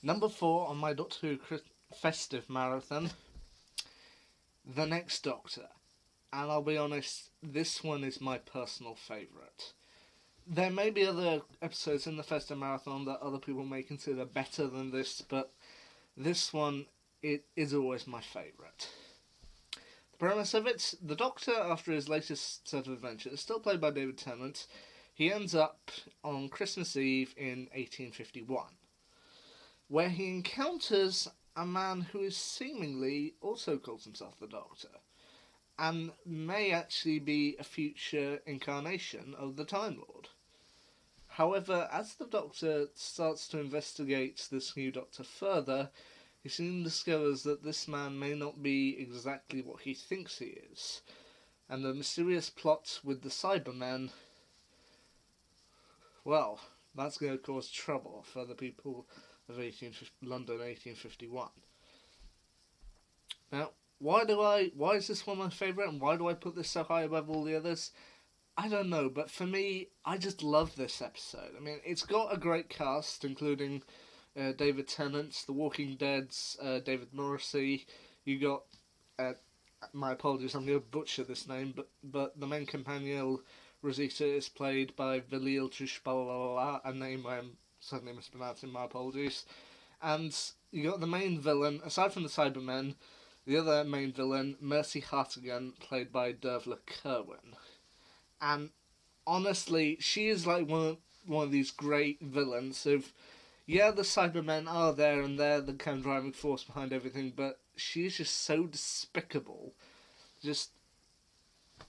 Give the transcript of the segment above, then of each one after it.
Number 4 on my Doctor Who festive marathon, The Next Doctor. And I'll be honest, this one is my personal favourite. There may be other episodes in the festive marathon that other people may consider better than this, but this one, it is always my favourite. The premise of it, the Doctor, after his latest set of adventures, still played by David Tennant, he ends up on Christmas Eve in 1851, where he encounters a man who is seemingly also calls himself the Doctor, and may actually be a future incarnation of the Time Lord. However, as the Doctor starts to investigate this new Doctor further, he soon discovers that this man may not be exactly what he thinks he is, and the mysterious plot with the Cybermen, well, that's going to cause trouble for the people of London 1851. Now, why is this one my favourite, and why do I put this so high above all the others? I don't know, but for me, I just love this episode. I mean, it's got a great cast, including David Tennant, The Walking Dead's David Morrissey. You got, my apologies, I'm going to butcher this name, but the main companion, Rosita, is played by Valil Tushbalala, a name I'm suddenly mispronouncing, my apologies. And you got the main villain, aside from the Cybermen, the other main villain, Mercy Hartigan, played by Dervla Kirwan. And honestly, she is like one of these great villains of, yeah, the Cybermen are there and they're the kind of driving force behind everything, but she's just so despicable. Just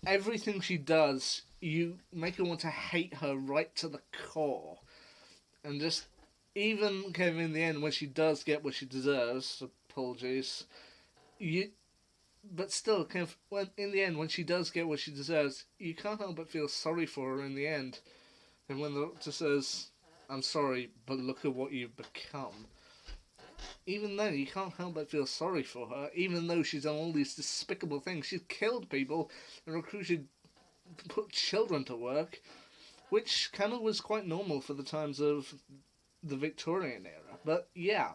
everything she does, you make her want to hate her right to the core. And just, even kind of in the end, when she does get what she deserves, apologies, but still, kind of, in the end, when she does get what she deserves, you can't help but feel sorry for her in the end. And when the Doctor says, "I'm sorry, but look at what you've become," even then, you can't help but feel sorry for her, even though she's done all these despicable things. She's killed people and recruited, put children to work, which kind of was quite normal for the times of the Victorian era. But yeah,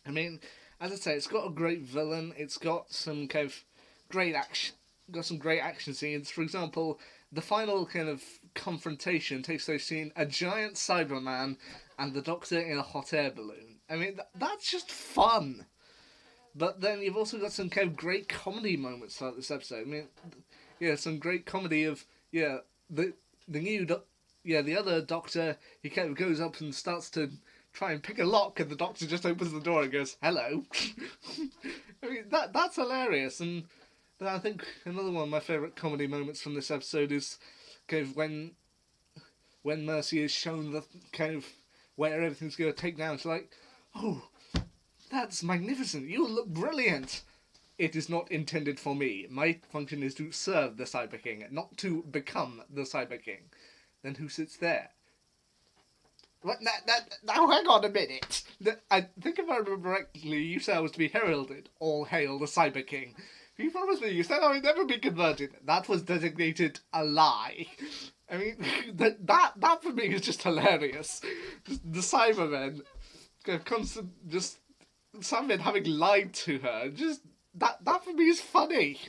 I mean, as I say, it's got a great villain. It's got some kind of great action. Got some great action scenes. For example, the final kind of confrontation takes place between a giant Cyberman and the Doctor in a hot air balloon. I mean, that's just fun. But then you've also got some kind of great comedy moments throughout this episode. I mean, yeah, some great comedy of, yeah, the other Doctor, he kind of goes up and starts to try and pick a lock, and the Doctor just opens the door and goes, "Hello." I mean, that's hilarious. And then I think another one of my favourite comedy moments from this episode is kind of when Mercy is shown the kind of where everything's going to take down. She's like, "Oh, that's magnificent. You look brilliant." "It is not intended for me. My function is to serve the Cyber King, not to become the Cyber King." "Then who sits there?" "What? Now hang on a minute. I think if I remember correctly, you said I was to be heralded. All hail the Cyber King. You promised me. You said I would never be converted. That was designated a lie." I mean, that for me is just hilarious. The Cybermen, just Cybermen having lied to her. Just that for me is funny.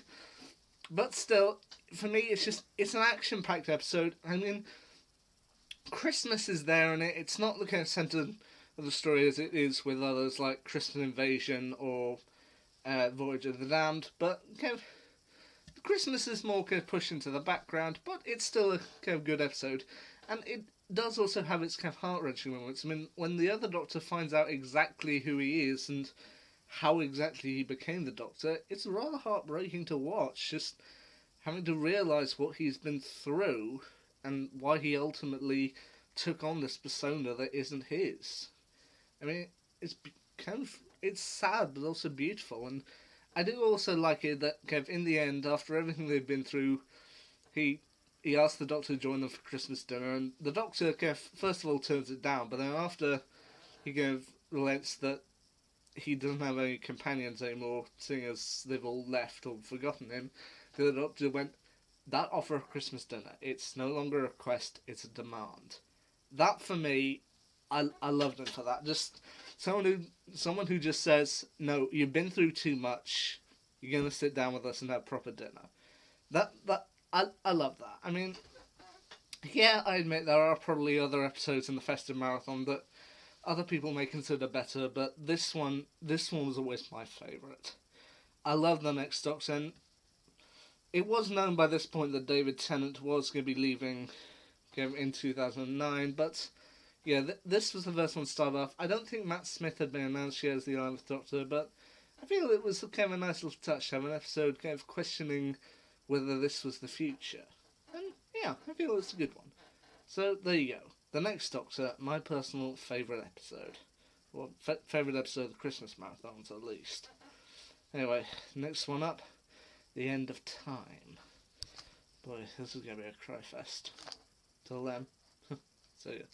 But still, for me, it's an action-packed episode. I mean, Christmas is there in it. It's not the kind of centre of the story as it is with others like Christmas Invasion or Voyage of the Damned, but kind of Christmas is more kind of pushed into the background, but it's still a kind of good episode. And it does also have its kind of heart-wrenching moments. I mean, when the other Doctor finds out exactly who he is and how exactly he became the Doctor, it's rather heartbreaking to watch, just having to realise what he's been through and why he ultimately took on this persona that isn't his. I mean, it's sad but also beautiful, and I do also like it that kind of in the end, after everything they've been through, he asks the Doctor to join them for Christmas dinner, and the Doctor kind of first of all turns it down, but then after he kind of relents that he doesn't have any companions anymore, seeing as they've all left or forgotten him, the Doctor went, "That offer of Christmas dinner, it's no longer a request, it's a demand." That, for me, I loved him for that. Just someone who just says, no, you've been through too much. You're gonna sit down with us and have proper dinner. I love that. I mean, yeah, I admit there are probably other episodes in the Festive Marathon that other people may consider better, but this one was always my favourite. I love the next Doctor, and it was known by this point that David Tennant was going to be leaving in 2009, but yeah, this was the first one to start off. I don't think Matt Smith had been announced yet as the 11th Doctor, but I feel it was kind of a nice little touch to have an episode kind of questioning whether this was the future. And yeah, I feel it's a good one. So there you go. The Next Doctor, my personal favourite episode. Well, favourite episode of the Christmas marathons, at least. Anyway, next one up, The End of Time. Boy, this is going to be a cry fest. Till then, see ya.